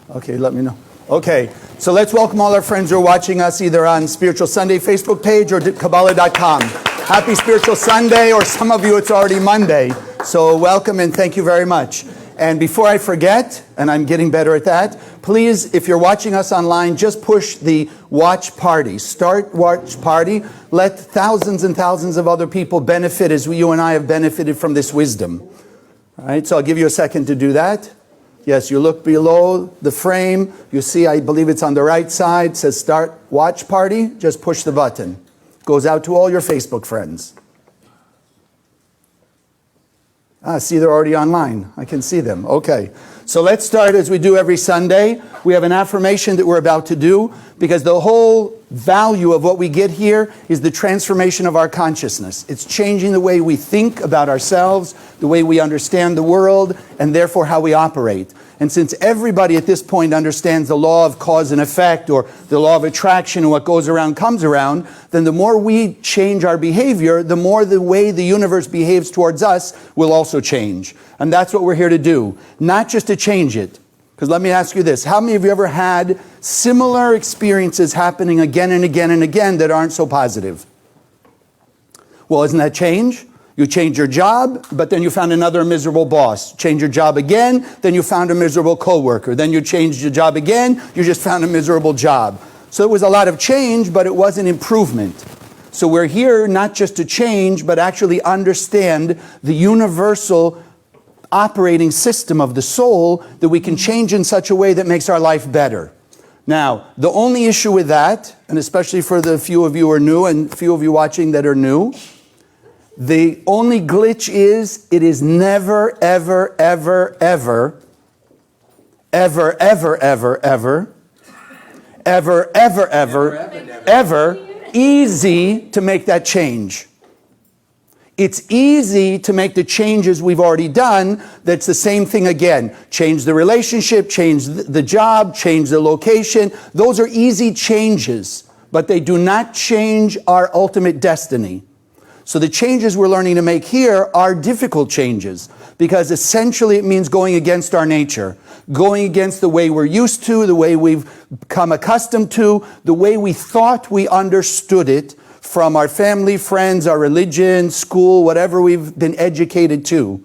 Okay, let me know. Okay, so let's welcome all our friends who are watching us either on Spiritual Sunday Facebook page or Kabbalah.com. Happy Spiritual Sunday, or some of you it's already Monday. So welcome and thank you very much. And before I forget, and I'm getting better at that, please, if you're watching us online, just push the watch party. Start watch party. Let thousands and thousands of other people benefit as you and I have benefited from this wisdom. All right, so I'll give you a second to do that. Yes, you look below the frame. You see, I believe it's on the right side. It says start watch party. Just push the button. Goes out to all your Facebook friends. See, they're already online. I can see them. Okay. So let's start as we do every Sunday. We have an affirmation that we're about to do because the whole value of what we get here is the transformation of our consciousness. It's changing the way we think about ourselves, the way we understand the world, and therefore how we operate. And since everybody at this point understands the law of cause and effect, or the law of attraction, and what goes around comes around, then the more we change our behavior, the more the way the universe behaves towards us will also change. And that's what we're here to do. Not just to change it. Because let me ask you this. How many of you ever had similar experiences happening again and again and again that aren't so positive? Well, isn't that change? You change your job, but then you found another miserable boss. Change your job again, then you found a miserable coworker. Then you changed your job again, you just found a miserable job. So it was a lot of change, but it wasn't improvement. So we're here not just to change, but actually understand the universal operating system of the soul that we can change in such a way that makes our life better. Now, the only issue with that, and especially for the few of you who are new and few of you watching that are new, the only glitch is it is never, ever, ever, ever, ever, ever, ever, ever, ever, ever, ever, ever easy to make that change. It's easy to make the changes we've already done. That's the same thing again. Change the relationship, change the job, change the location. Those are easy changes, but they do not change our ultimate destiny. So the changes we're learning to make here are difficult changes because essentially it means going against our nature, going against the way we're used to, the way we've become accustomed to, the way we thought we understood it from our family, friends, our religion, school, whatever we've been educated to.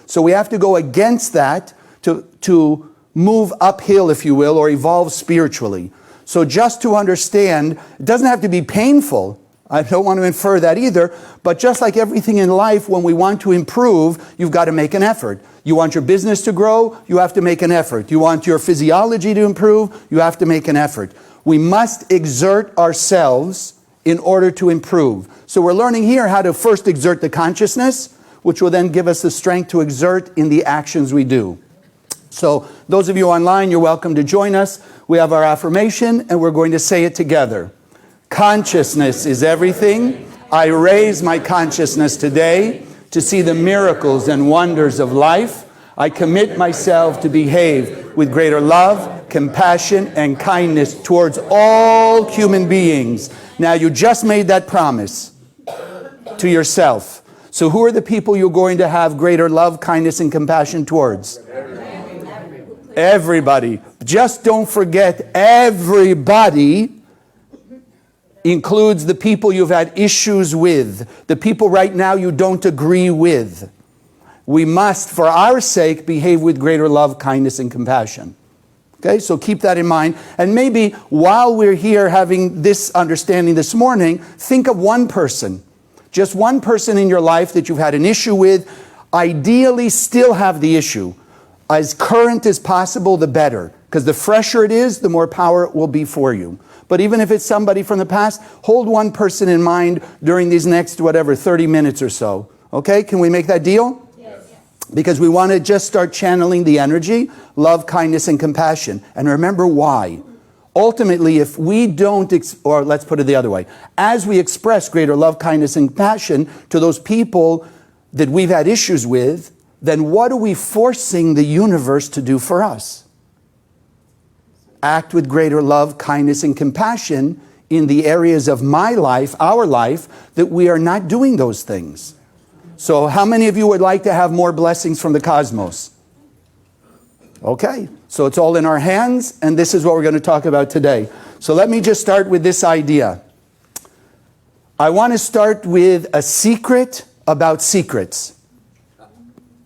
So we have to go against that to move uphill, if you will, or evolve spiritually. So just to understand, it doesn't have to be painful. I don't want to infer that either, but just like everything in life, when we want to improve, you've got to make an effort. You want your business to grow, you have to make an effort. You want your physiology to improve, you have to make an effort. We must exert ourselves in order to improve. So we're learning here how to first exert the consciousness, which will then give us the strength to exert in the actions we do. So those of you online, you're welcome to join us. We have our affirmation, and we're going to say it together. Consciousness is everything. I raise my consciousness today to see the miracles and wonders of life. I commit myself to behave with greater love, compassion, and kindness towards all human beings. Now, you just made that promise to yourself. So who are the people you're going to have greater love, kindness, and compassion towards? Everybody. Just don't forget, everybody includes the people you've had issues with, the people right now you don't agree with. We must, for our sake, behave with greater love, kindness, and compassion. Okay, so keep that in mind. And maybe while we're here having this understanding this morning, think of one person, just one person in your life that you've had an issue with. Ideally, still have the issue. As current as possible, the better. Because the fresher it is, the more power it will be for you. But even if it's somebody from the past, hold one person in mind during these next, 30 minutes or so. Okay, can we make that deal? Yes. Because we want to just start channeling the energy, love, kindness, and compassion. And remember why. Ultimately, if we don't, or let's put it the other way, as we express greater love, kindness, and compassion to those people that we've had issues with, then what are we forcing the universe to do for us? Act with greater love, kindness, and compassion in the areas of my life, our life, that we are not doing those things. So how many of you would like to have more blessings from the cosmos? Okay, so it's all in our hands, and this is what we're going to talk about today. So let me just start with this idea. I want to start with a secret about secrets.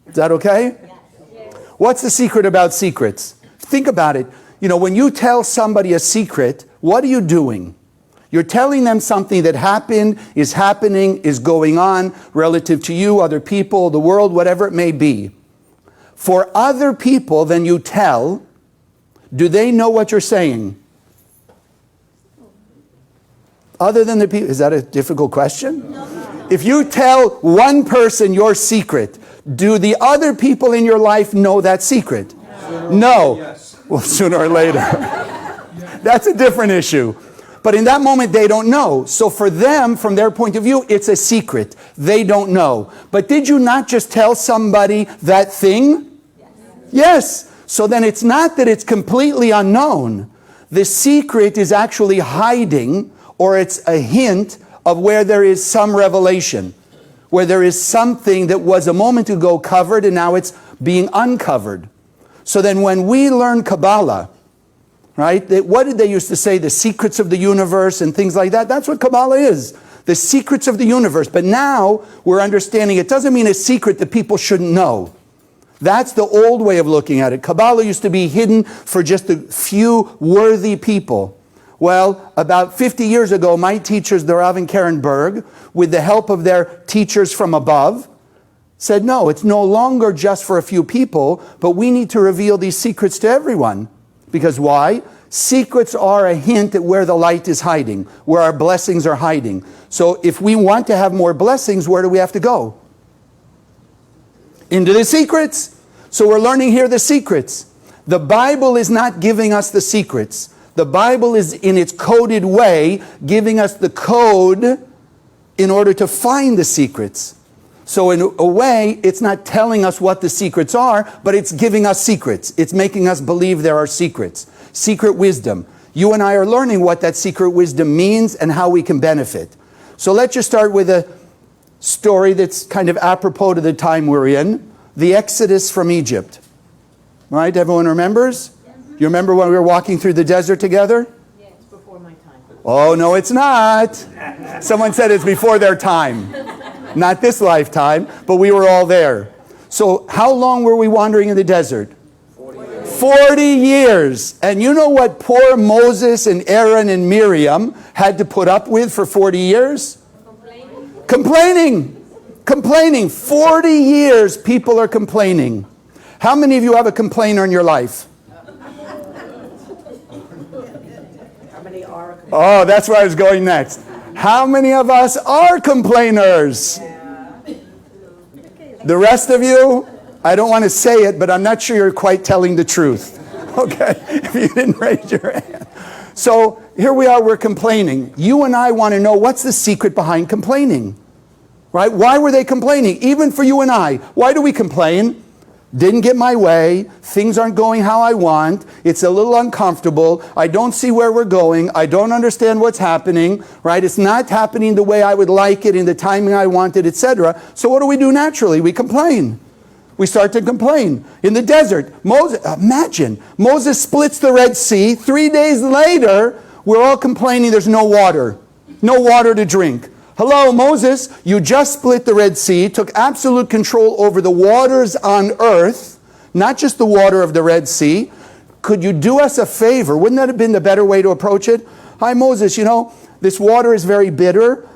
Is that okay? Yes. What's the secret about secrets? Think about it. You know, when you tell somebody a secret, what are you doing? You're telling them something that happened, is happening, is going on relative to you, other people, the world, whatever it may be. For other people, then you tell, do they know what you're saying? Other than the people, is that a difficult question? No. If you tell one person your secret, do the other people in your life know that secret? No. Yes. Well, sooner or later. That's a different issue. But in that moment, they don't know. So for them, from their point of view, it's a secret. They don't know. But did you not just tell somebody that thing? Yes. So then it's not that it's completely unknown. The secret is actually hiding, or it's a hint of where there is some revelation, where there is something that was a moment ago covered and now it's being uncovered. So then when we learn Kabbalah, right, what did they used to say? The secrets of the universe and things like that. That's what Kabbalah is. The secrets of the universe. But now we're understanding it doesn't mean a secret that people shouldn't know. That's the old way of looking at it. Kabbalah used to be hidden for just a few worthy people. Well, about 50 years ago, my teachers, the Rav and Karen Berg, with the help of their teachers from above, said, no, it's no longer just for a few people, but we need to reveal these secrets to everyone. Because why? Secrets are a hint at where the light is hiding, where our blessings are hiding. So if we want to have more blessings, where do we have to go? Into the secrets. So we're learning here the secrets. The Bible is not giving us the secrets. The Bible is, in its coded way, giving us the code in order to find the secrets. So in a way, it's not telling us what the secrets are, but it's giving us secrets. It's making us believe there are secrets. Secret wisdom. You and I are learning what that secret wisdom means and how we can benefit. So let's just start with a story that's kind of apropos to the time we're in. The Exodus from Egypt. Right? Everyone remembers? You remember when we were walking through the desert together? Yeah, it's before my time. Oh, no, it's not. Someone said it's before their time. Not this lifetime, but we were all there. So how long were we wandering in the desert? 40 years. And you know what poor Moses and Aaron and Miriam had to put up with for 40 years? Complaining. 40 years people are complaining. How many of you have a complainer in your life? Oh, that's where I was going next. How many of us are complainers? The rest of you, I don't want to say it, but I'm not sure you're quite telling the truth. Okay, if you didn't raise your hand. So here we are, we're complaining. You and I want to know what's the secret behind complaining. Right? Why were they complaining? Even for you and I. Why do we complain? Didn't get my way. Things aren't going how I want. It's a little uncomfortable. I don't see where we're going. I don't understand what's happening. Right? It's not happening the way I would like it in the timing I wanted, etc. So what do we do naturally? We complain. We start to complain. In the desert, imagine, Moses splits the Red Sea. 3 days later, we're all complaining there's no water. No water to drink. Hello, Moses, you just split the Red Sea, took absolute control over the waters on earth, not just the water of the Red Sea. Could you do us a favor? Wouldn't that have been the better way to approach it? Hi, Moses, you know, this water is very bitter.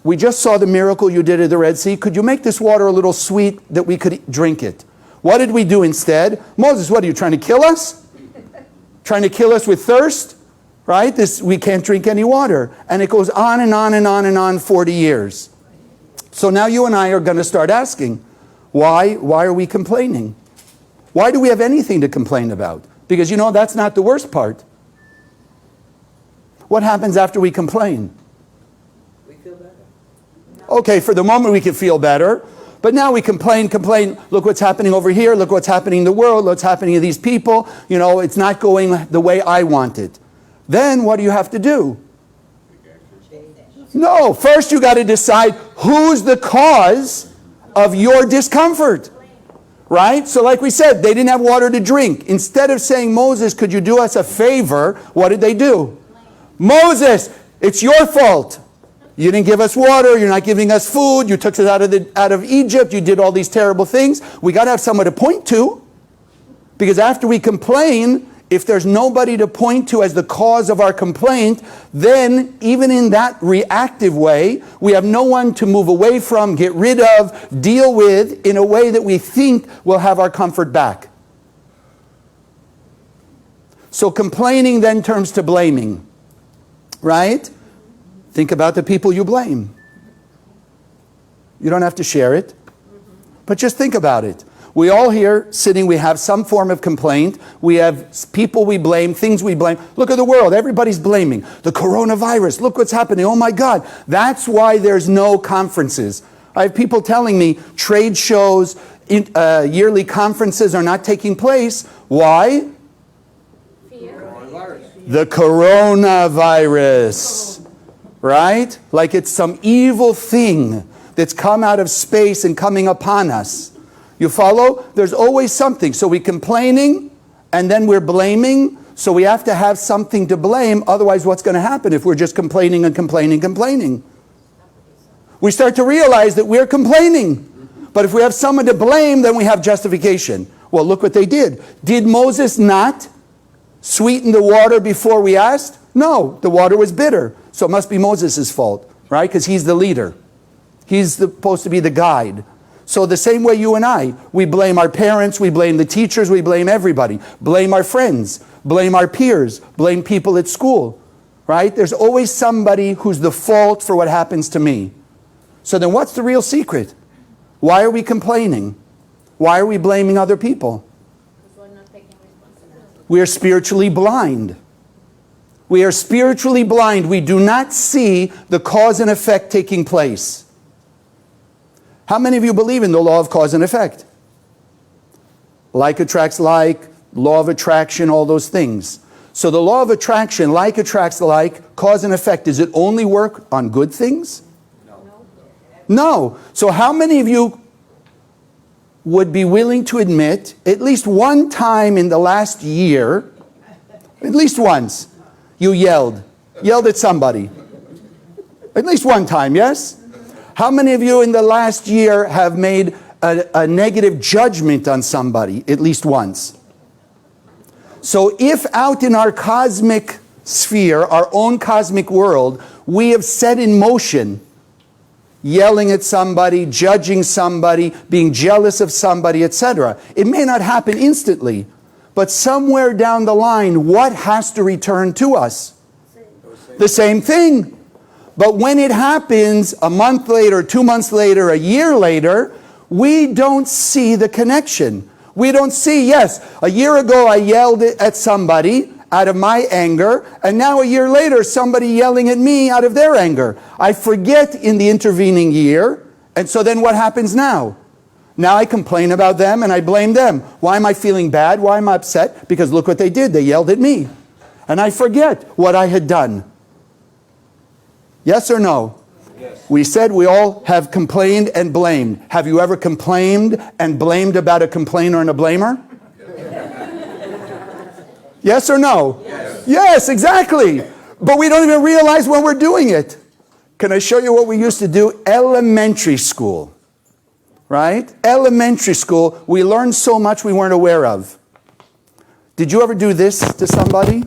We just saw the miracle you did at the Red Sea. Could you make this water a little sweet that we could drink it? What did we do instead? Moses, what are you trying to kill us? Trying to kill us with thirst? Right? We can't drink any water. And it goes on and on and on and on 40 years. So now you and I are going to start asking, why are we complaining? Why do we have anything to complain about? Because you know, that's not the worst part. What happens after we complain? We feel better. Okay, for the moment we can feel better. But now we complain. Look what's happening over here. Look what's happening in the world. Look what's happening to these people. You know, it's not going the way I want it. Then what do you have to do? No, first you got to decide who's the cause of your discomfort. Right? So like we said, they didn't have water to drink. Instead of saying, Moses, could you do us a favor? What did they do? Moses, it's your fault. You didn't give us water. You're not giving us food. You took us out of Egypt. You did all these terrible things. We got to have someone to point to. Because after we complain, if there's nobody to point to as the cause of our complaint, then even in that reactive way, we have no one to move away from, get rid of, deal with in a way that we think will have our comfort back. So complaining then turns to blaming. Right? Think about the people you blame. You don't have to share it, but just think about it. We all here sitting, we have some form of complaint. We have people we blame, things we blame. Look at the world. Everybody's blaming. The coronavirus. Look what's happening. Oh my God. That's why there's no conferences. I have people telling me trade shows, yearly conferences are not taking place. Why? The coronavirus. Right? Like it's some evil thing that's come out of space and coming upon us. You follow? There's always something. So we're complaining and then we're blaming. So we have to have something to blame. Otherwise, what's going to happen if we're just complaining and complaining? We start to realize that we're complaining. But if we have someone to blame, then we have justification. Well, look what they did. Did Moses not sweeten the water before we asked? No, the water was bitter. So it must be Moses' fault, right? Because he's the leader. He's supposed to be the guide. So the same way you and I, we blame our parents, we blame the teachers, we blame everybody. Blame our friends, blame our peers, blame people at school, right? There's always somebody who's the fault for what happens to me. So then what's the real secret? Why are we complaining? Why are we blaming other people? Because we're not taking responsibility. We are spiritually blind. We are spiritually blind. We do not see the cause and effect taking place. How many of you believe in the law of cause and effect? Like attracts like, law of attraction, all those things. So the law of attraction, like attracts like, cause and effect, does it only work on good things? No. So how many of you would be willing to admit, at least one time in the last year, at least once, you yelled at somebody? At least one time, yes? How many of you in the last year have made a negative judgment on somebody at least once? So if out in our cosmic sphere, our own cosmic world, we have set in motion yelling at somebody, judging somebody, being jealous of somebody, etc. It may not happen instantly, but somewhere down the line, what has to return to us? The same thing. But when it happens a month later, 2 months later, a year later, we don't see the connection. We don't see, yes, a year ago I yelled at somebody out of my anger, and now a year later somebody yelling at me out of their anger. I forget in the intervening year, and so then what happens now? Now I complain about them and I blame them. Why am I feeling bad? Why am I upset? Because look what they did. They yelled at me. And I forget what I had done. Yes or no? Yes. We said we all have complained and blamed. Have you ever complained and blamed about a complainer and a blamer? Yes or no? Yes. Yes, exactly. But we don't even realize when we're doing it. Can I show you what we used to do? Elementary school. Right? Elementary school, we learned so much we weren't aware of. Did you ever do this to somebody?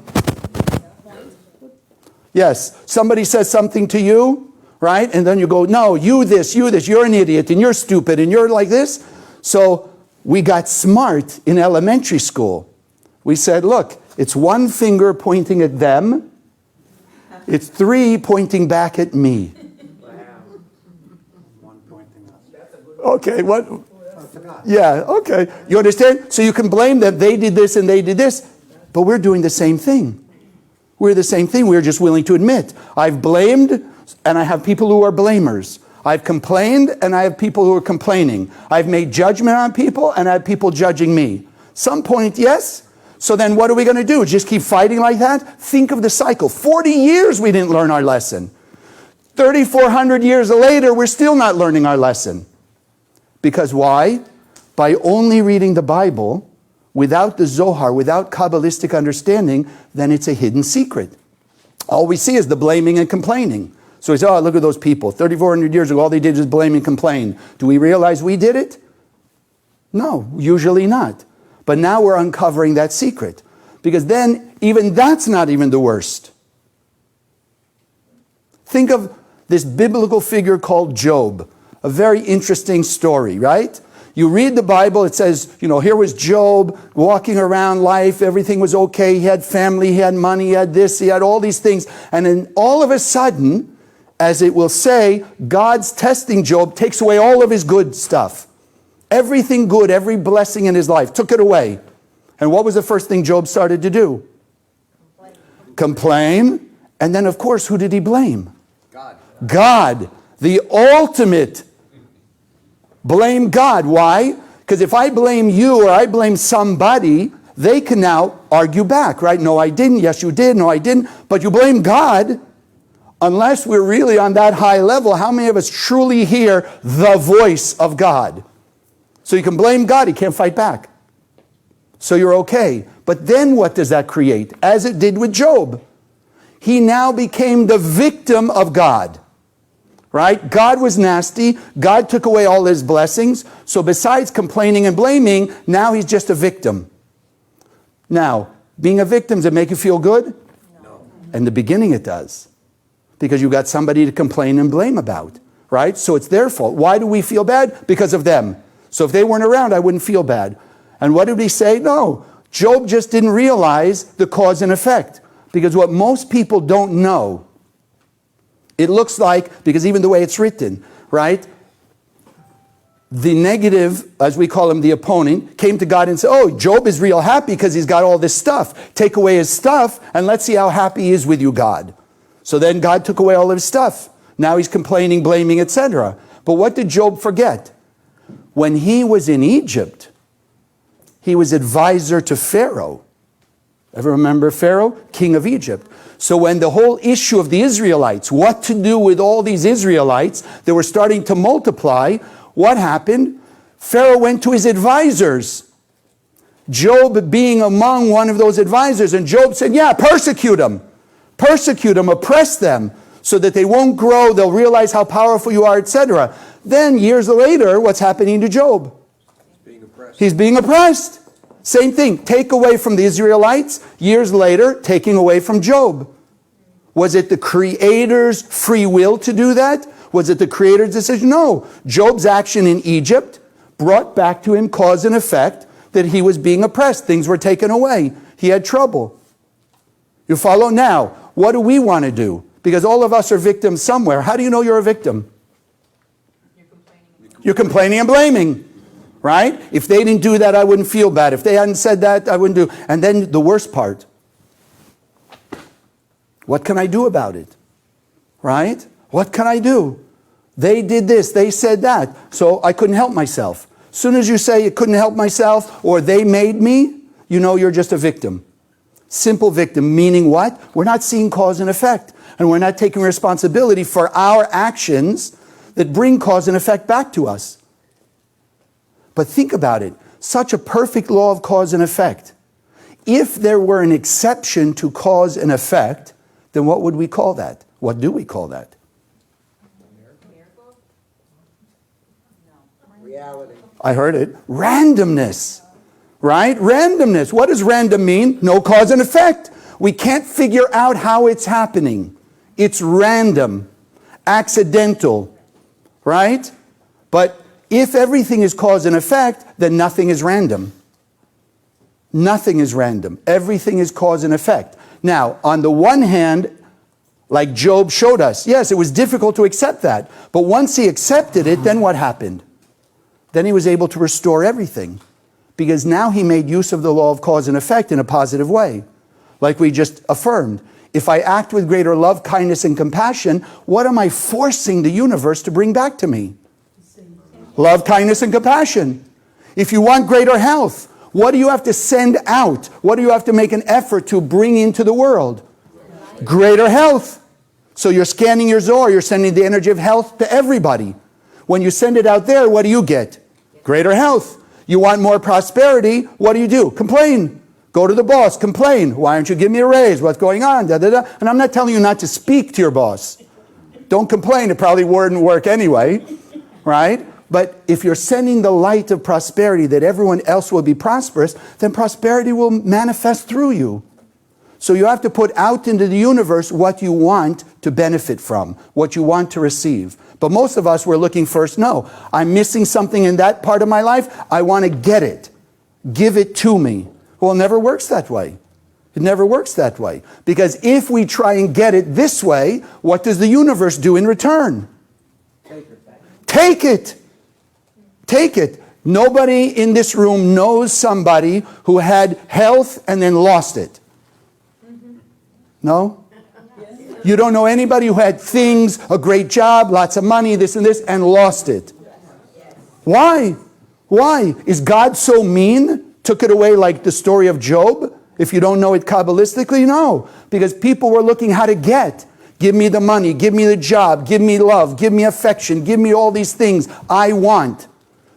Yes, somebody says something to you, right? And then you go, no, you this, you're an idiot, and you're stupid, and you're like this. So we got smart in elementary school. We said, look, it's one finger pointing at them. It's 3 pointing back at me. One pointing us. Okay, what? Yeah, okay. You understand? So you can blame them. They did this and they did this. But we're doing the same thing. We're the same thing. We're just willing to admit. I've blamed, and I have people who are blamers. I've complained, and I have people who are complaining. I've made judgment on people, and I have people judging me. Some point, yes. So then what are we going to do? Just keep fighting like that? Think of the cycle. 40 years we didn't learn our lesson. 3,400 years later, we're still not learning our lesson. Because why? by only reading the Bible without the Zohar, without Kabbalistic understanding, then it's a hidden secret. All we see is the blaming and complaining. So we say, oh, look at those people. 3,400 years ago, all they did was blame and complain. Do we realize we did it? No, usually not. But now we're uncovering that secret. Because then, even that's not even the worst. Think of this biblical figure called Job. A very interesting story, right? You read the Bible, it says, here was Job walking around life, everything was okay, he had family, he had money, he had this, he had all these things. And then all of a sudden, as it will say, God's testing Job, takes away all of his good stuff. Everything good, every blessing in his life, took it away. And what was the first thing Job started to do? Complain. And then, of course, who did he blame? God. The ultimate. Blame God. Why? Because if I blame you or I blame somebody, they can now argue back, right? No, I didn't. Yes, you did. No, I didn't. But you blame God. Unless we're really on that high level, how many of us truly hear the voice of God? So you can blame God. He can't fight back. So you're okay. But then what does that create? As it did with Job. He now became the victim of God. Right? God was nasty. God took away all his blessings. So besides complaining and blaming, now he's just a victim. Now, being a victim, does it make you feel good? No. In the beginning it does. Because you got somebody to complain and blame about. Right? So it's their fault. Why do we feel bad? Because of them. So if they weren't around, I wouldn't feel bad. And what did he say? No. Job just didn't realize the cause and effect. Because what most people don't know, it looks like, because even the way it's written, right? The negative, as we call him, the opponent, came to God and said, oh, Job is real happy because he's got all this stuff. Take away his stuff and let's see how happy he is with you, God. So then God took away all of his stuff. Now he's complaining, blaming, etc. But what did Job forget? When he was in Egypt, he was advisor to Pharaoh. Ever remember Pharaoh? King of Egypt. So when the whole issue of the Israelites, what to do with all these Israelites, they were starting to multiply, what happened? Pharaoh went to his advisors. Job being among one of those advisors. And Job said, yeah, persecute them. Persecute them, oppress them, so that they won't grow, they'll realize how powerful you are, etc. Then, years later, what's happening to Job? He's being oppressed. Same thing. Take away from the Israelites. Years later, taking away from Job. Was it the Creator's free will to do that? Was it the Creator's decision? No. Job's action in Egypt brought back to him cause and effect that he was being oppressed. Things were taken away. He had trouble. You follow? Now, what do we want to do? Because all of us are victims somewhere. How do you know you're a victim? You're complaining and blaming. Right? If they didn't do that, I wouldn't feel bad. If they hadn't said that, I wouldn't do. And then the worst part. What can I do about it? Right? What can I do? They did this, they said that, so I couldn't help myself. As soon as you say you couldn't help myself, or they made me, you know you're just a victim. Simple victim, meaning what? We're not seeing cause and effect. And we're not taking responsibility for our actions that bring cause and effect back to us. But think about it. Such a perfect law of cause and effect. If there were an exception to cause and effect, then what would we call that? What do we call that? Miracle? No. Reality. I heard it. Randomness. Right? Randomness. What does random mean? No cause and effect. We can't figure out how it's happening. It's random. Accidental. Right? But if everything is cause and effect, then nothing is random. Nothing is random. Everything is cause and effect. Now, on the one hand, like Job showed us, yes, it was difficult to accept that. But once he accepted it, then what happened? Then he was able to restore everything. Because now he made use of the law of cause and effect in a positive way. Like we just affirmed. If I act with greater love, kindness, and compassion, what am I forcing the universe to bring back to me? Love, kindness, and compassion. If you want greater health, what do you have to send out? What do you have to make an effort to bring into the world? Greater health. So you're scanning your Zohar, you're sending the energy of health to everybody. When you send it out there, what do you get? Greater health. You want more prosperity, what do? Complain. Go to the boss, complain. Why aren't you giving me a raise? What's going on? Da, da, da. And I'm not telling you not to speak to your boss. Don't complain. It probably wouldn't work anyway, right? But if you're sending the light of prosperity that everyone else will be prosperous, then prosperity will manifest through you. So you have to put out into the universe what you want to benefit from, what you want to receive. But most of us, we're looking first, no, I'm missing something in that part of my life. I want to get it. Give it to me. Well, it never works that way. It never works that way. Because if we try and get it this way, what does the universe do in return? Take it. Take it. Nobody in this room knows somebody who had health and then lost it. No? You don't know anybody who had things, a great job, lots of money, this and this, and lost it. Why? Why? Is God so mean? Took it away like the story of Job? If you don't know it Kabbalistically, no. Because people were looking how to get. Give me the money, give me the job, give me love, give me affection, give me all these things I want.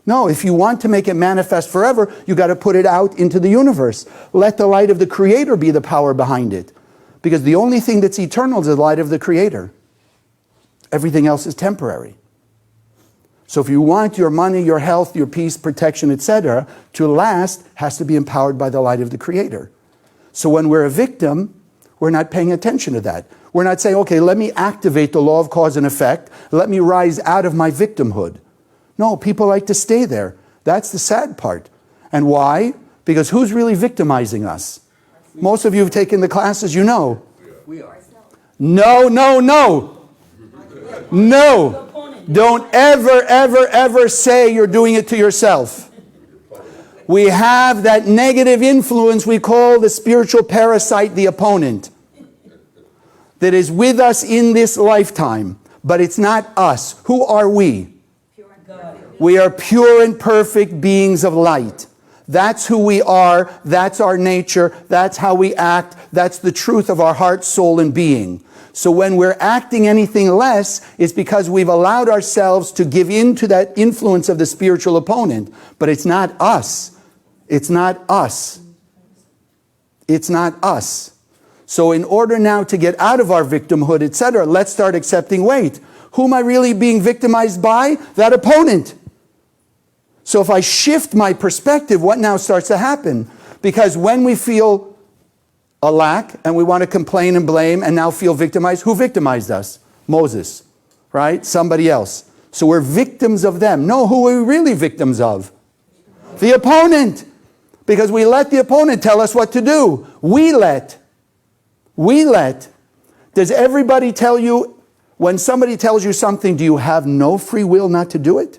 No, if you want to make it manifest forever, you got to put it out into the universe. Let the light of the Creator be the power behind it. Because the only thing that's eternal is the light of the Creator. Everything else is temporary. So if you want your money, your health, your peace, protection, etc. to last, has to be empowered by the light of the Creator. So when we're a victim, we're not paying attention to that. We're not saying, okay, let me activate the law of cause and effect. Let me rise out of my victimhood. No, people like to stay there. That's the sad part. And why? Because who's really victimizing us? Most of you have taken the classes, you know. We are. No, no, no. No. Don't ever, ever, ever say you're doing it to yourself. We have that negative influence we call the spiritual parasite, the opponent, that is with us in this lifetime. But it's not us. Who are we? We are pure and perfect beings of light. That's who we are. That's our nature. That's how we act. That's the truth of our heart, soul, and being. So when we're acting anything less, it's because we've allowed ourselves to give in to that influence of the spiritual opponent. But it's not us. It's not us. It's not us. So in order now to get out of our victimhood, etc., let's start accepting, wait, who am I really being victimized by? That opponent. So if I shift my perspective, what now starts to happen? Because when we feel a lack and we want to complain and blame and now feel victimized, who victimized us? Moses, right? Somebody else. So we're victims of them. No, who are we really victims of? The opponent. Because we let the opponent tell us what to do. We let. Does everybody tell you, when somebody tells you something, do you have no free will not to do it?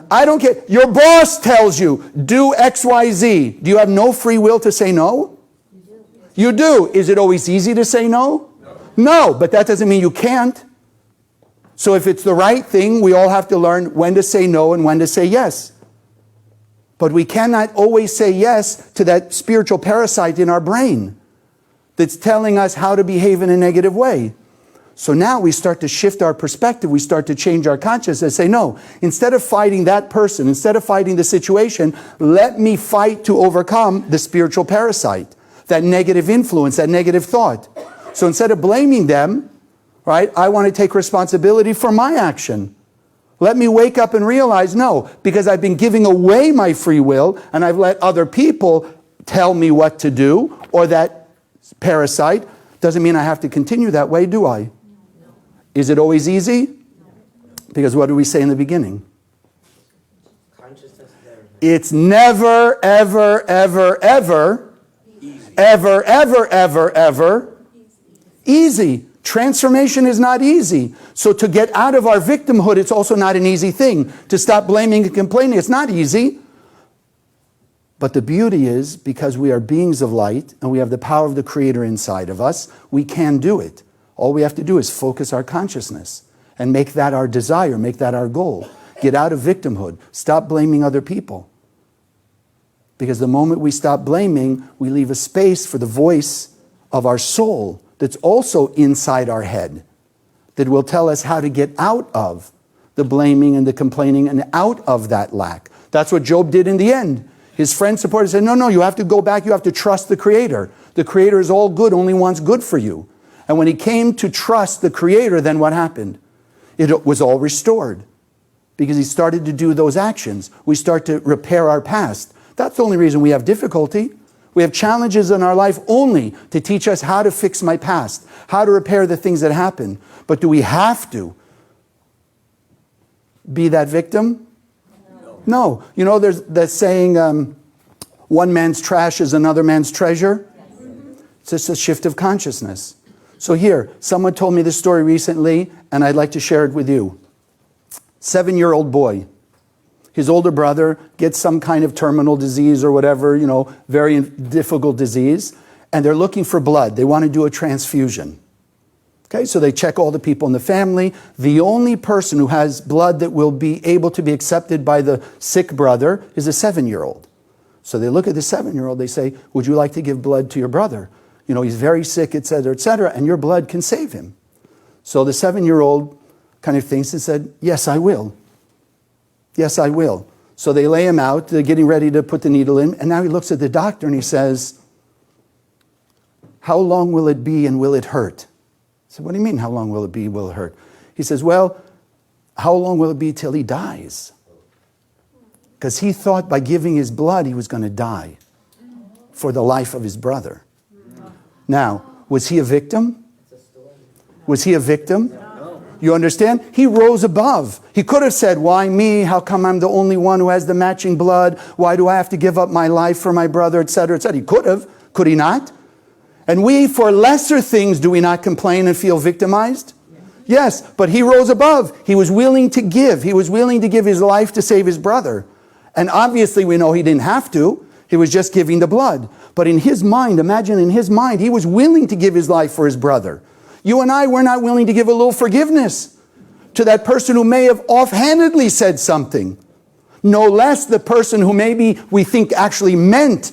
I don't care. Your boss tells you, do X, Y, Z. Do you have no free will to say no? You do. Is it always easy to say no? No, but that doesn't mean you can't. So if it's the right thing, we all have to learn when to say no and when to say yes. But we cannot always say yes to that spiritual parasite in our brain that's telling us how to behave in a negative way. So now we start to shift our perspective. We start to change our consciousness and say, no, instead of fighting that person, instead of fighting the situation, let me fight to overcome the spiritual parasite, that negative influence, that negative thought. So instead of blaming them, right, I want to take responsibility for my action. Let me wake up and realize, no, because I've been giving away my free will and I've let other people tell me what to do, or that parasite, doesn't mean I have to continue that way, do I? Is it always easy? Because what did we say in the beginning? Consciousness is everything. It's never, ever, ever, ever, ever, ever, ever, ever easy. Transformation is not easy. So to get out of our victimhood, it's also not an easy thing. To stop blaming and complaining, it's not easy. But the beauty is, because we are beings of light and we have the power of the Creator inside of us, we can do it. All we have to do is focus our consciousness and make that our desire, make that our goal. Get out of victimhood. Stop blaming other people. Because the moment we stop blaming, we leave a space for the voice of our soul that's also inside our head, that will tell us how to get out of the blaming and the complaining and out of that lack. That's what Job did in the end. His friends supported said, no, you have to go back. You have to trust the Creator. The Creator is all good, only wants good for you. And when he came to trust the Creator, then what happened? It was all restored because he started to do those actions. We start to repair our past. That's the only reason we have difficulty. We have challenges in our life only to teach us how to fix my past, how to repair the things that happened. But do we have to be that victim? No. You know, there's that saying, one man's trash is another man's treasure. It's just a shift of consciousness. So here, someone told me this story recently, and I'd like to share it with you. 7-year-old boy. His older brother gets some kind of terminal disease or whatever, very difficult disease, and they're looking for blood. They want to do a transfusion. Okay, so they check all the people in the family. The only person who has blood that will be able to be accepted by the sick brother is a 7-year-old. So they look at the 7-year-old, they say, would you like to give blood to your brother? He's very sick, etc., and your blood can save him. So the 7-year-old kind of thinks and said, yes, I will. Yes, I will. So they lay him out, they're getting ready to put the needle in, and now he looks at the doctor and he says, how long will it be and will it hurt? I said, what do you mean, how long will it be, will it hurt? He says, well, how long will it be till he dies? Because he thought by giving his blood he was going to die for the life of his brother. Now, was he a victim? Was he a victim? You understand? He rose above. He could have said, why me? How come I'm the only one who has the matching blood? Why do I have to give up my life for my brother, etc., etc.? He could have. Could he not? And we, for lesser things, do we not complain and feel victimized? Yes, but he rose above. He was willing to give. He was willing to give his life to save his brother. And obviously we know he didn't have to. He was just giving the blood. But in his mind, imagine in his mind, he was willing to give his life for his brother. You and I, we're not willing to give a little forgiveness to that person who may have offhandedly said something. No less the person who maybe we think actually meant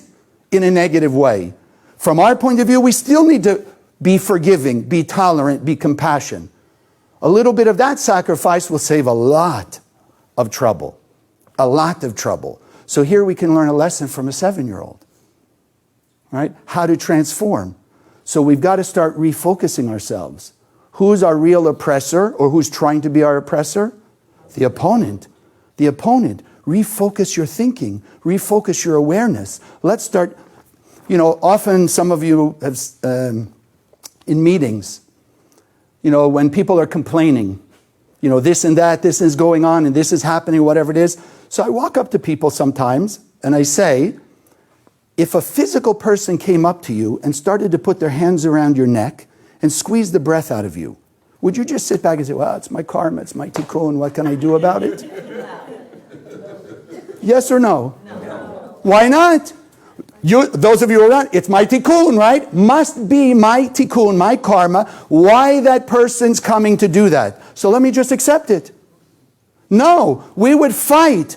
in a negative way. From our point of view, we still need to be forgiving, be tolerant, be compassionate. A little bit of that sacrifice will save a lot of trouble. A lot of trouble. So here we can learn a lesson from a 7-year-old. Right? How to transform. So we've got to start refocusing ourselves. Who's our real oppressor or who's trying to be our oppressor? The opponent. The opponent. Refocus your thinking. Refocus your awareness. Let's start, often some of you have, in meetings, when people are complaining, this and that, this is going on and this is happening, whatever it is. So I walk up to people sometimes and I say, if a physical person came up to you and started to put their hands around your neck and squeeze the breath out of you, would you just sit back and say, well, it's my karma, it's my tikkun, what can I do about it? Yes or no? No. Why not? Those of you who are not, it's my tikkun, right? Must be my tikkun, my karma. Why that person's coming to do that? So let me just accept it. No, we would fight.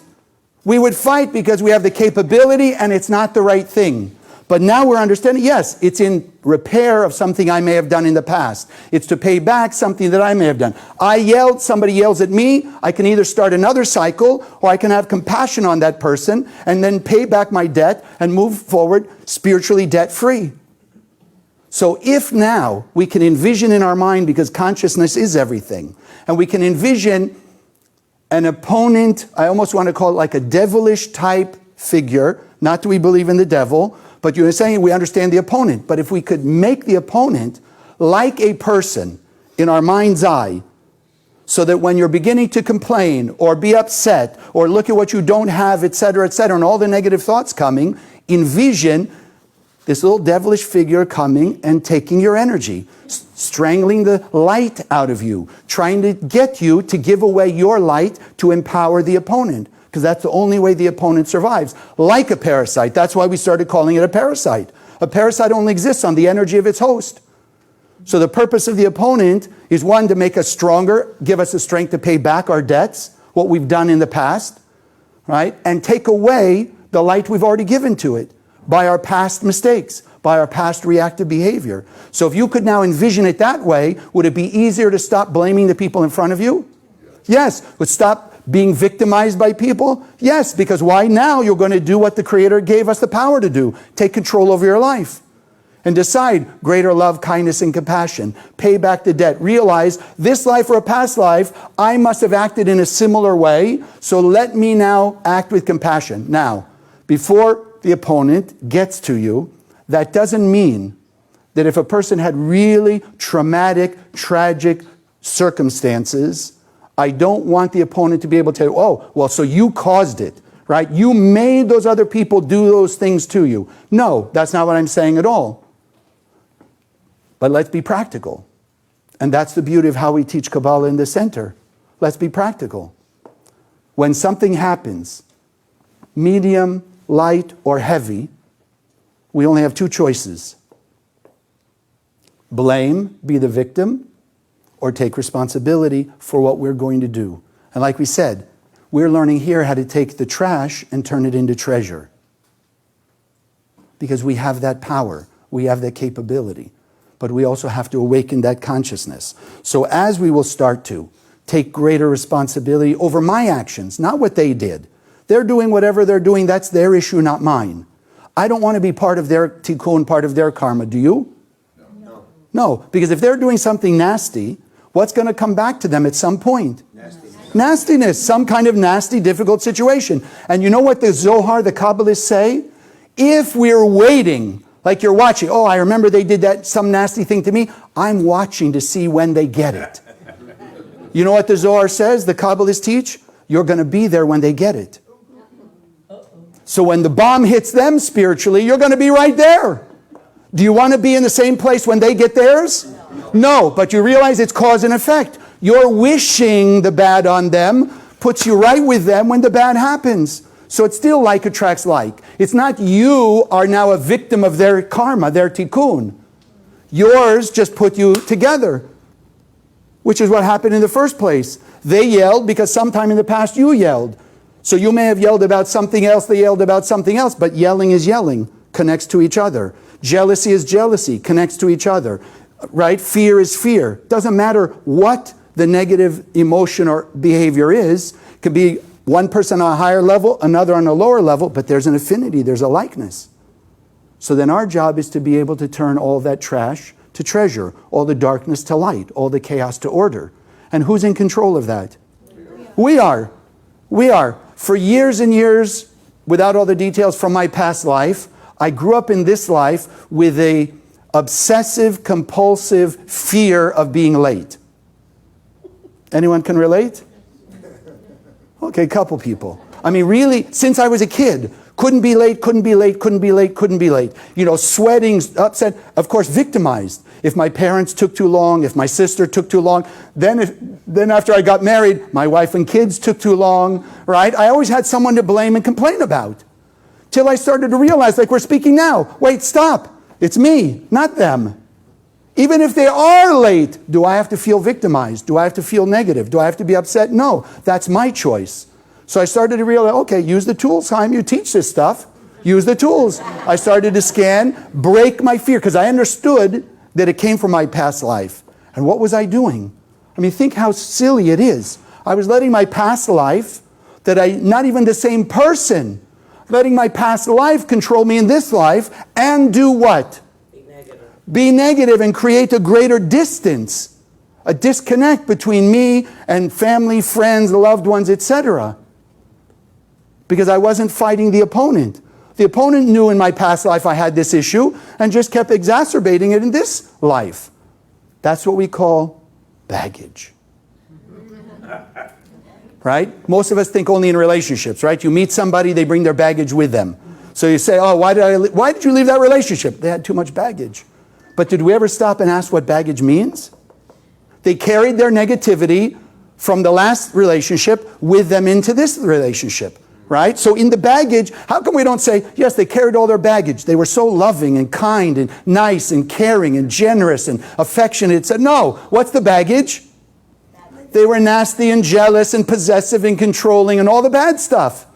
We would fight because we have the capability and it's not the right thing. But now we're understanding, yes, it's in repair of something I may have done in the past. It's to pay back something that I may have done. I yelled, somebody yells at me, I can either start another cycle or I can have compassion on that person and then pay back my debt and move forward spiritually debt-free. So if now we can envision in our mind, because consciousness is everything, and we can envision an opponent, I almost want to call it like a devilish type figure, not that we believe in the devil, but you're saying we understand the opponent. But if we could make the opponent like a person in our mind's eye, so that when you're beginning to complain or be upset or look at what you don't have, etc., and all the negative thoughts coming, envision this little devilish figure coming and taking your energy, strangling the light out of you, trying to get you to give away your light to empower the opponent. Because that's the only way the opponent survives. Like a parasite. That's why we started calling it a parasite. A parasite only exists on the energy of its host. So the purpose of the opponent is, one, to make us stronger, give us the strength to pay back our debts, what we've done in the past, right? And take away the light we've already given to it by our past mistakes, by our past reactive behavior. So if you could now envision it that way, would it be easier to stop blaming the people in front of you? Yes. Would stop being victimized by people? Yes, because why? Now you're going to do what the Creator gave us the power to do. Take control over your life. And decide greater love, kindness, and compassion. Pay back the debt. Realize this life or a past life, I must have acted in a similar way, so let me now act with compassion. Now, before the opponent gets to you, that doesn't mean that if a person had really traumatic, tragic circumstances, I don't want the opponent to be able to say, oh, well, so you caused it, right? You made those other people do those things to you. No, that's not what I'm saying at all. But let's be practical. And that's the beauty of how we teach Kabbalah in the center. Let's be practical. When something happens, medium, light, or heavy, we only have two choices. Blame, be the victim, or take responsibility for what we're going to do. And like we said, we're learning here how to take the trash and turn it into treasure. Because we have that power. We have that capability. But we also have to awaken that consciousness. So as we will start to take greater responsibility over my actions, not what they did. They're doing whatever they're doing, that's their issue, not mine. I don't want to be part of their tikkun, part of their karma. Do you? No. No, because if they're doing something nasty, what's going to come back to them at some point? Nastiness, some kind of nasty, difficult situation. And you know what the Zohar, the Kabbalists say? If we're waiting, like you're watching, oh, I remember they did that, some nasty thing to me. I'm watching to see when they get it. You know what the Zohar says, the Kabbalists teach? You're going to be there when they get it. So when the bomb hits them spiritually, you're going to be right there. Do you want to be in the same place when they get theirs? No, but you realize it's cause and effect. You're wishing the bad on them, puts you right with them when the bad happens. So it's still like attracts like. It's not you are now a victim of their karma, their tikkun. Yours just put you together, which is what happened in the first place. They yelled because sometime in the past you yelled. So you may have yelled about something else, they yelled about something else, but yelling is yelling, connects to each other. Jealousy is jealousy, connects to each other, right? Fear is fear. Doesn't matter what the negative emotion or behavior is. It could be one person on a higher level, another on a lower level, but there's an affinity, there's a likeness. So then our job is to be able to turn all that trash to treasure, all the darkness to light, all the chaos to order. And who's in control of that? We are. We are. For years and years, without all the details from my past life, I grew up in this life with a obsessive, compulsive fear of being late. Anyone can relate? Okay, a couple people. I mean, really, since I was a kid, couldn't be late, couldn't be late, couldn't be late, couldn't be late. You know, sweating, upset, of course, victimized. If my parents took too long, if my sister took too long, then after I got married, my wife and kids took too long, right? I always had someone to blame and complain about. Till I started to realize, like we're speaking now, wait, stop. It's me, not them. Even if they are late, do I have to feel victimized? Do I have to feel negative? Do I have to be upset? No, that's my choice. So I started to realize, okay, use the tools, Chaim, you teach this stuff. Use the tools. I started to scan, break my fear, because I understood that it came from my past life. And what was I doing? I mean, think how silly it is. I was letting my past life, not even the same person, letting my past life control me in this life and do what? Be negative and create a greater distance, a disconnect between me and family, friends, loved ones, etc. Because I wasn't fighting the opponent. The opponent knew in my past life I had this issue and just kept exacerbating it in this life. That's what we call baggage. Right? Most of us think only in relationships, right? You meet somebody, they bring their baggage with them. So you say, oh, why did you leave that relationship? They had too much baggage. But did we ever stop and ask what baggage means? They carried their negativity from the last relationship with them into this relationship, right? So in the baggage, how come we don't say, yes, they carried all their baggage. They were so loving and kind and nice and caring and generous and affectionate. It said, no, what's the baggage? They were nasty and jealous and possessive and controlling and all the bad stuff,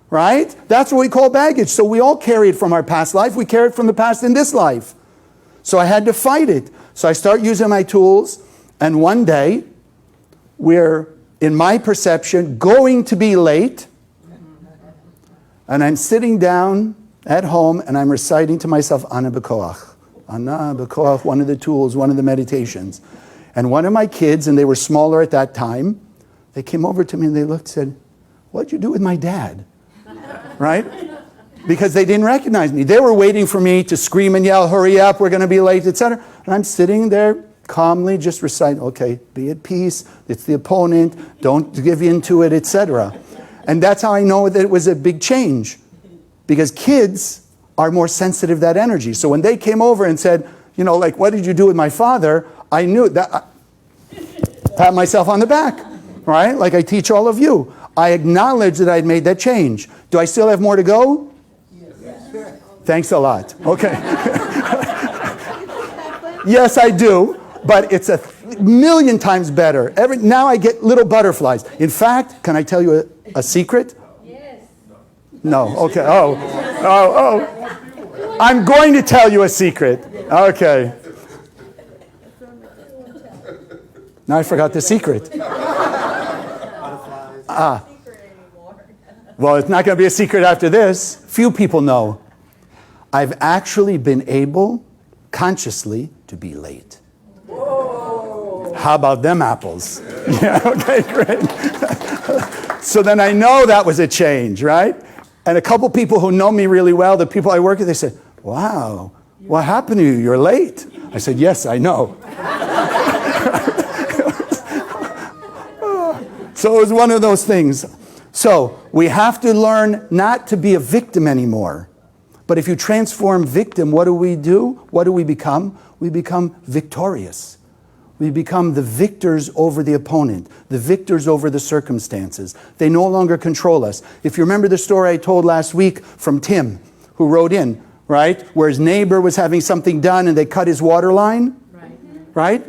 right? That's what we call baggage. So we all carry it from our past life. We carry it from the past in this life. So I had to fight it. So I start using my tools, and one day we're in my perception, going to be late, and I'm sitting down at home and I'm reciting to myself Ana B'Koach. Ana B'Koach, one of the tools, one of the meditations. And one of my kids, and they were smaller at that time, they came over to me and they looked and said, "What'd you do with my dad?" Right? Because they didn't recognize me. They were waiting for me to scream and yell, "Hurry up, we're going to be late," etc. And I'm sitting there calmly just reciting, "Okay, be at peace. It's the opponent. Don't give in to it," etc. And that's how I know that it was a big change. Because kids are more sensitive to that energy. So when they came over and said, you know, like, "What did you do with my father?" I knew that. Pat myself on the back, right? Like I teach all of you. I acknowledge that I'd made that change. Do I still have more to go? Yes. Thanks a lot. Okay. Yes, I do. But it's a million times better. Now I get little butterflies. In fact, can I tell you a secret? Yes. No. Okay. Oh. I'm going to tell you a secret. Okay. Now I forgot the secret. Well, it's not going to be a secret after this. Few people know. I've actually been able, consciously, to be late. Whoa. How about them apples? Yeah, okay, great. So then I know that was a change, right? And a couple people who know me really well, the people I work with, they said, "Wow, what happened to you? You're late." I said, "Yes, I know." So it was one of those things. So we have to learn not to be a victim anymore. But if you transform victim, what do we do? What do we become? We become victorious. We become the victors over the opponent, the victors over the circumstances. They no longer control us. If you remember the story I told last week from Tim, who wrote in, right? Where his neighbor was having something done and they cut his water line, right?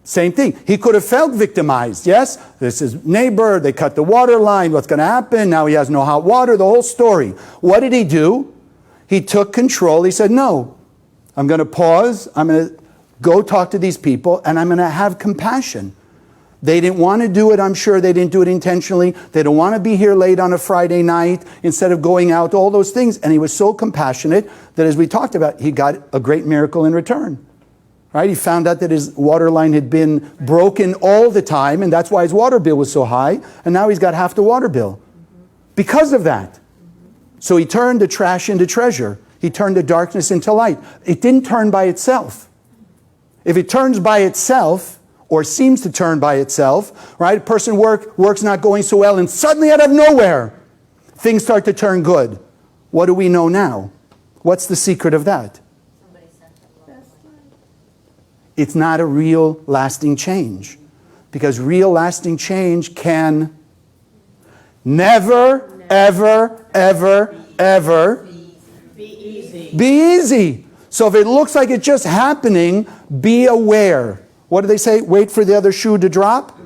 Same thing. He could have felt victimized. Yes, this is neighbor, they cut the water line, what's going to happen? Now he has no hot water, the whole story. What did he do? He took control. He said, "No, I'm going to pause. I'm going to go talk to these people and I'm going to have compassion. They didn't want to do it. I'm sure they didn't do it intentionally. They don't want to be here late on a Friday night instead of going out, all those things." And he was so compassionate that, as we talked about, he got a great miracle in return. Right? He found out that his water line had been broken all the time, and that's why his water bill was so high, and now he's got half the water bill. Because of that. So he turned the trash into treasure. He turned the darkness into light. It didn't turn by itself. If it turns by itself, or seems to turn by itself, right? A person work's not going so well, and suddenly out of nowhere, things start to turn good. What do we know now? What's the secret of that? It's not a real lasting change. Because real lasting change can never, ever, ever, ever be easy. So if it looks like it's just happening, be aware. What do they say? Wait for the other shoe to drop?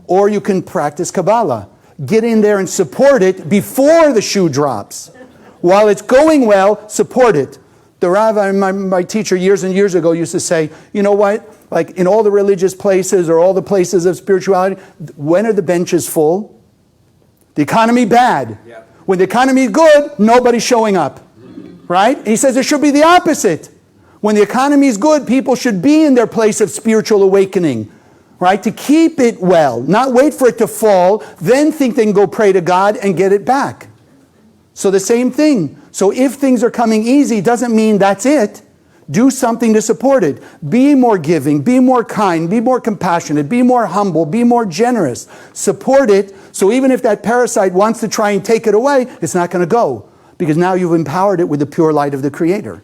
Or you can practice Kabbalah. Get in there and support it before the shoe drops. While it's going well, support it. The rabbi, my teacher years and years ago used to say, you know what? Like in all the religious places or all the places of spirituality, when are the benches full? The economy bad. Yeah. When the economy is good, nobody's showing up. Right? And he says it should be the opposite. When the economy is good, people should be in their place of spiritual awakening. Right? To keep it well. Not wait for it to fall, then think they can go pray to God and get it back. So the same thing. So if things are coming easy, doesn't mean that's it. Do something to support it. Be more giving, be more kind, be more compassionate, be more humble, be more generous. Support it, so even if that parasite wants to try and take it away, it's not going to go. Because now you've empowered it with the pure light of the Creator.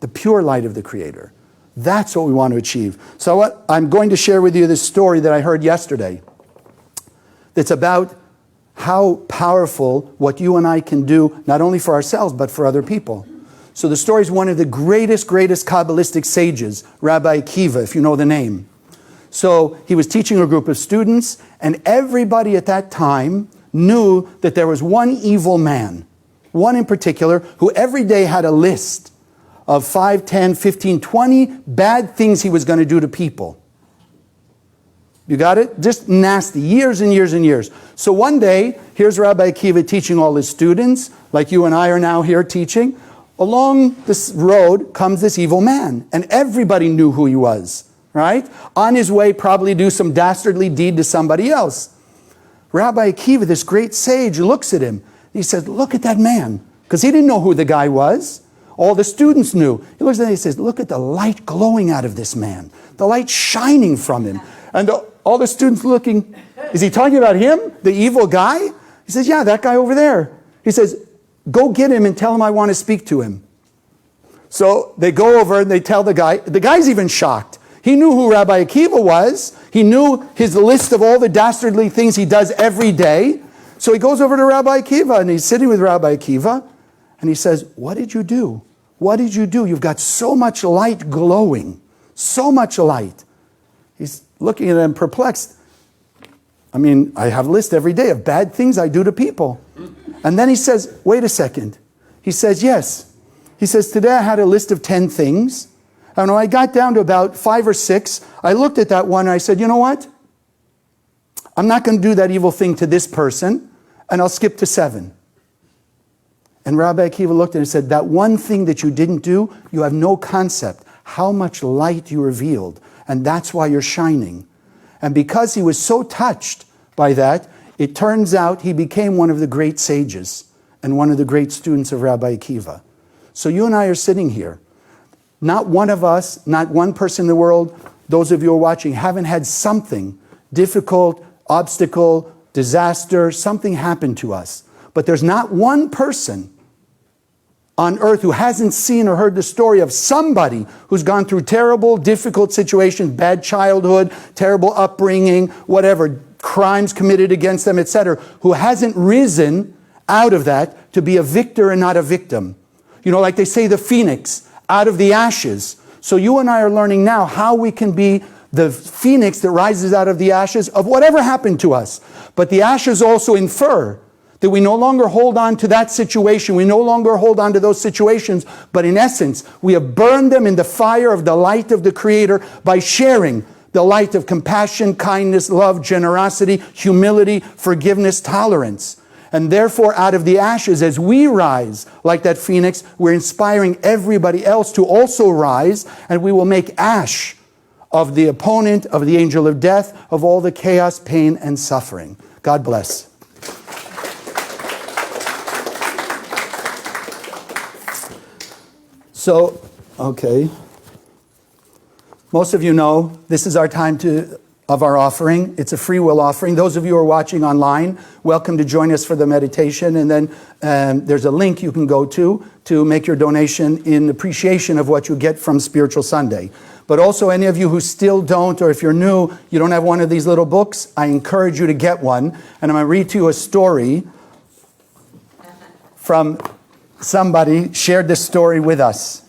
The pure light of the Creator. That's what we want to achieve. So what I'm going to share with you this story that I heard yesterday. That's about how powerful what you and I can do, not only for ourselves, but for other people. So the story is one of the greatest Kabbalistic sages, Rabbi Akiva, if you know the name. So he was teaching a group of students, and everybody at that time knew that there was one evil man, one in particular, who every day had a list of 5, 10, 15, 20 bad things he was going to do to people. You got it? Just nasty, years and years and years. So one day, here's Rabbi Akiva teaching all his students, like you and I are now here teaching. Along this road comes this evil man, and everybody knew who he was, right? On his way, probably do some dastardly deed to somebody else. Rabbi Akiva, this great sage, looks at him. He says, look at that man, because he didn't know who the guy was. All the students knew. He looks at him and he says, look at the light glowing out of this man, the light shining from him. And all the students looking, is he talking about him, the evil guy? He says, yeah, that guy over there. He says, go get him and tell him I want to speak to him. So they go over and they tell the guy's even shocked. He knew who Rabbi Akiva was. He knew his list of all the dastardly things he does every day. So he goes over to Rabbi Akiva and he's sitting with Rabbi Akiva and he says, what did you do? What did you do? You've got so much light glowing, so much light. He's looking at him perplexed. I mean, I have a list every day of bad things I do to people. And then he says, wait a second. He says, yes. He says, today I had a list of 10 things. And when I got down to about 5 or 6, I looked at that one and I said, you know what? I'm not going to do that evil thing to this person, and I'll skip to 7. And Rabbi Akiva looked at it and said, that one thing that you didn't do, you have no concept how much light you revealed. And that's why you're shining. And because he was so touched by that, it turns out he became one of the great sages and one of the great students of Rabbi Akiva. So you and I are sitting here. Not one of us, not one person in the world, those of you who are watching, haven't had something difficult, obstacle, disaster, something happened to us. But there's not one person on earth who hasn't seen or heard the story of somebody who's gone through terrible, difficult situations, bad childhood, terrible upbringing, whatever, crimes committed against them, etc., who hasn't risen out of that to be a victor and not a victim. You know, like they say, the phoenix, out of the ashes. So you and I are learning now how we can be the phoenix that rises out of the ashes of whatever happened to us. But the ashes also infer that we no longer hold on to that situation. We no longer hold on to those situations. But in essence, we have burned them in the fire of the light of the Creator by sharing the light of compassion, kindness, love, generosity, humility, forgiveness, tolerance. And therefore, out of the ashes, as we rise like that phoenix, we're inspiring everybody else to also rise, and we will make ash of the opponent, of the angel of death, of all the chaos, pain, and suffering. God bless. So, okay. Most of you know this is our time of our offering. It's a free will offering. Those of you who are watching online, welcome to join us for the meditation. And then there's a link you can go to make your donation in appreciation of what you get from Spiritual Sunday. But also any of you who still don't, or if you're new, you don't have one of these little books, I encourage you to get one. And I'm going to read to you a story from somebody shared this story with us.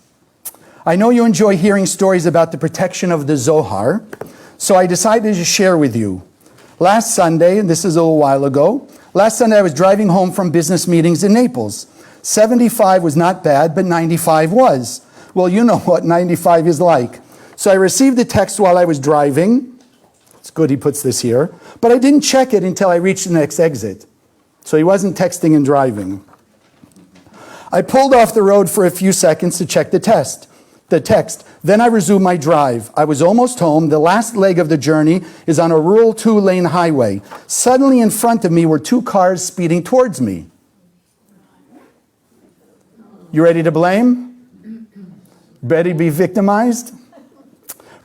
I know you enjoy hearing stories about the protection of the Zohar, so I decided to share with you. Last Sunday, and this is a little while ago, last Sunday I was driving home from business meetings in Naples. 75 was not bad, but 95 was. Well, you know what 95 is like. So I received the text while I was driving. It's good he puts this here. But I didn't check it until I reached the next exit. So he wasn't texting and driving. I pulled off the road for a few seconds to check the text. Then I resumed my drive. I was almost home. The last leg of the journey is on a rural 2-lane highway. Suddenly in front of me were 2 cars speeding towards me. You ready to blame? Ready to be victimized?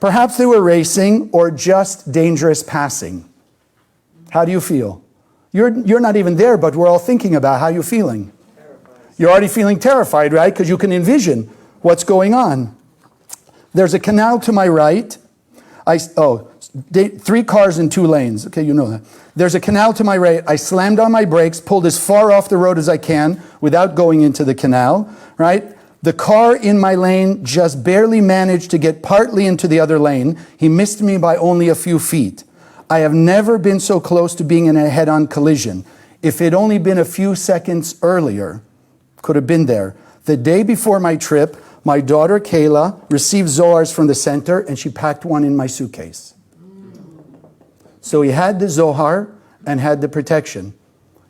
Perhaps they were racing or just dangerous passing. How do you feel? You're not even there, but we're all thinking about how you're feeling. You're already feeling terrified, right? Because you can envision what's going on. There's a canal to my right. 3 cars in 2 lanes. Okay, you know that. There's a canal to my right. I slammed on my brakes, pulled as far off the road as I can without going into the canal, right? The car in my lane just barely managed to get partly into the other lane. He missed me by only a few feet. I have never been so close to being in a head-on collision. If it had only been a few seconds earlier, could have been there. The day before my trip, my daughter Kayla received Zohars from the center and she packed one in my suitcase. So he had the Zohar and had the protection.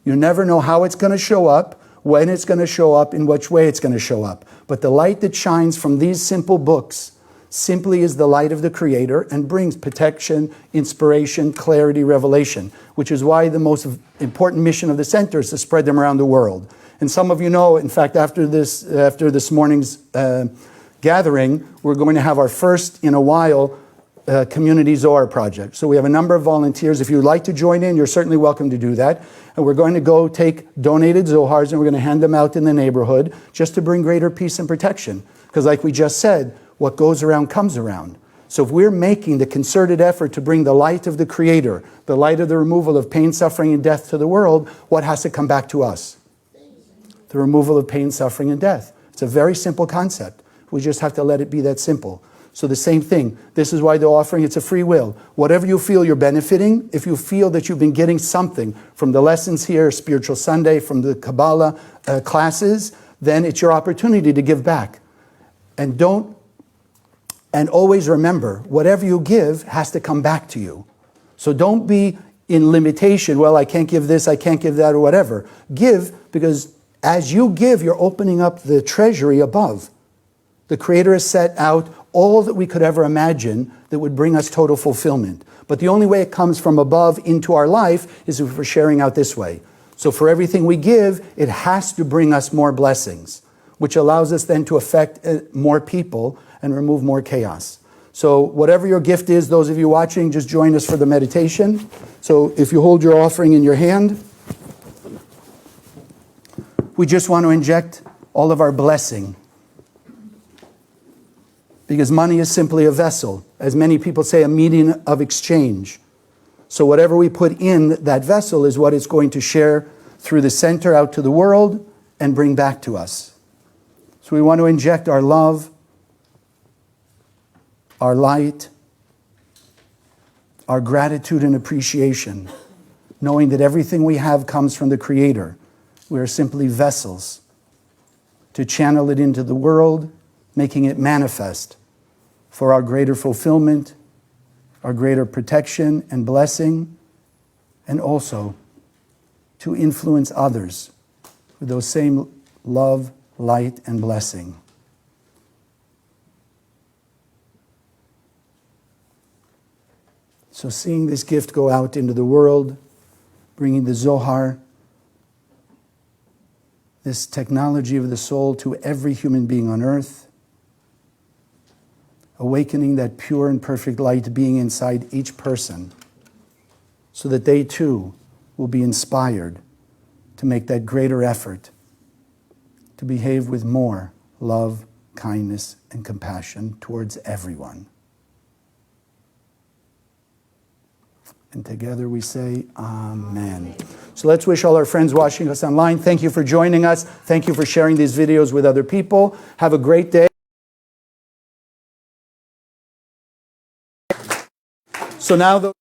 You never know how it's going to show up, when it's going to show up, in which way it's going to show up. But the light that shines from these simple books simply is the light of the Creator and brings protection, inspiration, clarity, revelation, which is why the most important mission of the center is to spread them around the world. And some of you know, in fact, after this morning's gathering, we're going to have our first in a while community Zohar project. So we have a number of volunteers. If you'd like to join in, you're certainly welcome to do that. And we're going to go take donated Zohars and we're going to hand them out in the neighborhood just to bring greater peace and protection. Because like we just said, what goes around comes around. So if we're making the concerted effort to bring the light of the Creator, the light of the removal of pain, suffering, and death to the world, what has to come back to us? The removal of pain, suffering, and death. It's a very simple concept. We just have to let it be that simple. So the same thing. This is why the offering, it's a free will. Whatever you feel you're benefiting, if you feel that you've been getting something from the lessons here, Spiritual Sunday, from the Kabbalah classes, then it's your opportunity to give back. And always remember, whatever you give has to come back to you. So don't be in limitation, well, I can't give this, I can't give that, or whatever. Give, because as you give, you're opening up the treasury above. The Creator has set out all that we could ever imagine that would bring us total fulfillment. But the only way it comes from above into our life is if we're sharing out this way. So for everything we give, it has to bring us more blessings, which allows us then to affect more people and remove more chaos. So whatever your gift is, those of you watching, just join us for the meditation. So if you hold your offering in your hand, we just want to inject all of our blessing. Because money is simply a vessel. As many people say, a medium of exchange. So whatever we put in that vessel is what it's going to share through the center out to the world and bring back to us. So we want to inject our love, our light, our gratitude and appreciation, knowing that everything we have comes from the Creator. We are simply vessels to channel it into the world, making it manifest for our greater fulfillment, our greater protection and blessing, and also to influence others with those same love, light, and blessing. So seeing this gift go out into the world, bringing the Zohar, this technology of the soul to every human being on earth, awakening that pure and perfect light being inside each person so that they too will be inspired to make that greater effort to behave with more love, kindness, and compassion towards everyone. And together we say, Amen. So let's wish all our friends watching us online, thank you for joining us. Thank you for sharing these videos with other people. Have a great day. So now